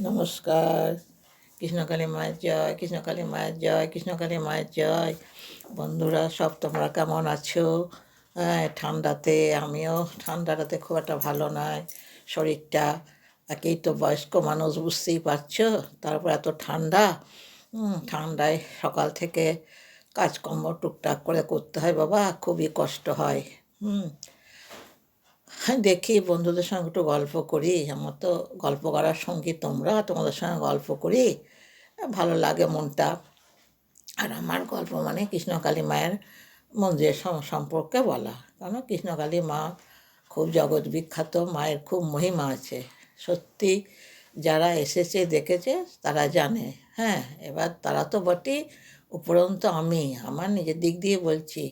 নমস্কার। কৃষ্ণকালী মায়ের জয়, কৃষ্ণকালী মায়ের জয়, কৃষ্ণকালী মায়ের জয়। বন্ধুরা সব তোমরা কেমন আছো? হ্যাঁ, ঠান্ডাতে আমিও ঠান্ডাটাতে খুব একটা ভালো নয় শরীরটা। একেই তো বয়স্ক মানুষ, বুঝতেই পারছো, তারপর এত ঠান্ডা। ঠান্ডায় সকাল থেকে কাজকর্ম টুকটাক করে করতে হয় বাবা, খুবই কষ্ট হয়। হুম দেখি বন্ধুদের সঙ্গে একটু গল্প করি, আমার তো গল্প করার সঙ্গী তোমরা, তোমাদের সঙ্গে গল্প করি, ভালো লাগে মনটা। আর আমার গল্প মানে কৃষ্ণকালী মায়ের মন্দিরের সম্পর্কে বলা, কারণ কৃষ্ণকালী মা খুব জগৎ বিখ্যাত, মায়ের খুব মহিমা আছে সত্যি। যারা এসেছে দেখেছে তারা জানে। হ্যাঁ, এবার তারা তো বটেই, উপরন্তু আমি আমার নিজের দিক দিয়ে বলছি।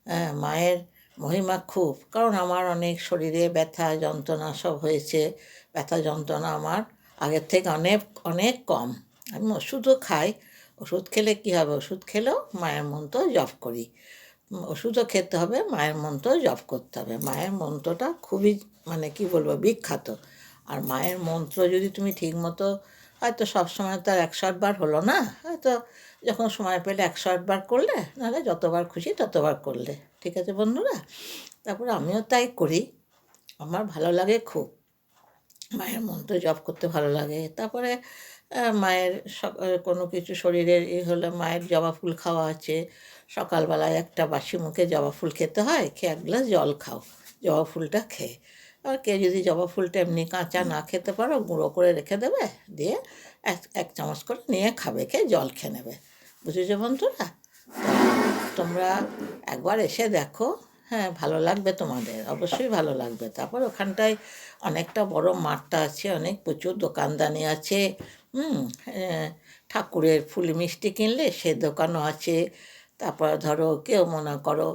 হ্যাঁ, মায়ের মহিমা খুব, কারণ আমার অনেক শরীরে ব্যথা যন্ত্রণা সব হয়েছে। ব্যথা যন্ত্রণা আমার আগের থেকে অনেক অনেক কম। আমি ওষুধও খাই। ওষুধ খেলে কী হবে? ওষুধ খেলেও মায়ের মন্ত্র জপ করি। ওষুধও খেতে হবে, মায়ের মন্ত্র জপ করতে হবে। মায়ের মন্ত্রটা খুবই মানে কী বলবো, বিখ্যাত। আর মায়ের মন্ত্র যদি তুমি ঠিকমতো, হয়তো সবসময় তো আর 108 বার হলো না, হয়তো যখন সময় পেলে 108 বার করলে, নাহলে যতবার খুশি ততবার করলে। ঠিক আছে বন্ধুরা? তারপরে আমিও তাই করি, আমার ভালো লাগে খুব। মায়ের মন্ত্র জপ করতে ভালো লাগে। তারপরে মায়ের কোনো কিছু শরীরের হলে মায়ের জবা ফুল খাওয়া আছে। সকালবেলায় একটা বাসি মুখে জবা ফুল খেতে হয়, খেয়ে 1 গ্লাস জল খাও জবা ফুলটা খেয়ে। আর কেউ যদি জবা ফুলটা এমনি কাঁচা না খেতে পারো, গুঁড়ো করে রেখে দেবে, দিয়ে এক এক চামচ করে নিয়ে খাবে, খেয়ে জল খেয়ে নেবে। বুঝেছো বন্ধুরা? তোমরা একবার এসে দেখো। হ্যাঁ, ভালো লাগবে তোমাদের, অবশ্যই ভালো লাগবে। তারপর ওখানটায় অনেকটা বড় মাঠটা আছে, অনেক প্রচুর দোকানদানি আছে। হুম ঠাকুরের ফুল মিষ্টি কিনলে সে দোকানও আছে। তারপর ধরো কেউ মনে করো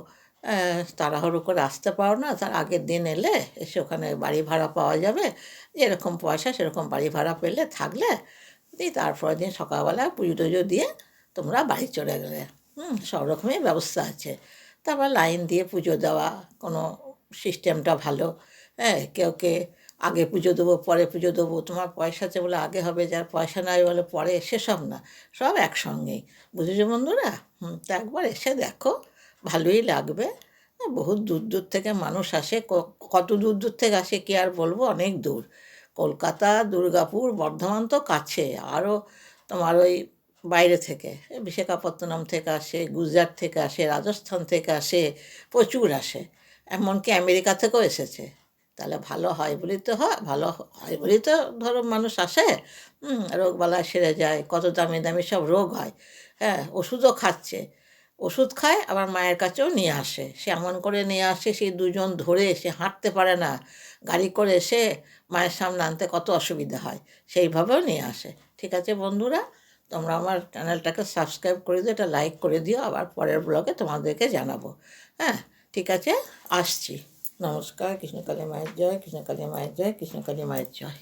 তাড়াহুড়ো করে আসতে পারো না, তার আগের দিন এলে এসে ওখানে বাড়ি ভাড়া পাওয়া যাবে। যেরকম পয়সা সেরকম বাড়ি ভাড়া পেলে থাকলে, দিয়ে তারপরের দিন সকালবেলা পুজো টুজো দিয়ে তোমরা বাড়ি চলে গেলে। সব রকমই ব্যবস্থা আছে। তারপর লাইন দিয়ে পুজো দেওয়া, কোনো সিস্টেমটা ভালো। হ্যাঁ, কেউকে আগে পুজো দেবো পরে পুজো দেবো, তোমার পয়সা আছে বলে আগে হবে, যার পয়সা নাই বলে পরে, সেসব না, সব একসঙ্গেই। বুঝেছো বন্ধুরা? তা একবার এসে দেখো, ভালোই লাগবে। বহুত দূর দূর থেকে মানুষ আসে, কত দূর দূর থেকে আসে কি আর বলবো, অনেক দূর। কলকাতা, দুর্গাপুর, বর্ধমান তো কাছে, আরও তোমার ওই বাইরে থেকে, বিশাখাপত্তনম থেকে আসে, গুজরাট থেকে আসে, রাজস্থান থেকে আসে, প্রচুর আসে। এমনকি আমেরিকা থেকেও এসেছে। তাহলে ভালো হয় বলেই তো হয়, ভালো হয় বলেই তো ধরো মানুষ আসে। রোগবালাই সেরে যায়, কত দামি দামি সব রোগ হয়। হ্যাঁ, ওষুধও খাচ্ছে। ওষুধ খায় আবার মায়ের কাছেও নিয়ে আসে। সে এমন করে নিয়ে আসে, সেই দুজন ধরে, সে হাঁটতে পারে না, গাড়ি করে এসে মায়ের সামনে আনতে কত অসুবিধা হয়, সেইভাবেও নিয়ে আসে। ঠিক আছে বন্ধুরা? তোমরা আমার চ্যানেলটাকে সাবস্ক্রাইব করে দিও, এটা লাইক করে দিও, আবার পরের ব্লগে তোমাদেরকে জানাবো। হ্যাঁ, ঠিক আছে, আসছি। নমস্কার। কৃষ্ণকালী মায়ের জয়, কৃষ্ণকালী মায়ের জয়, কৃষ্ণকালী মায়ের জয়।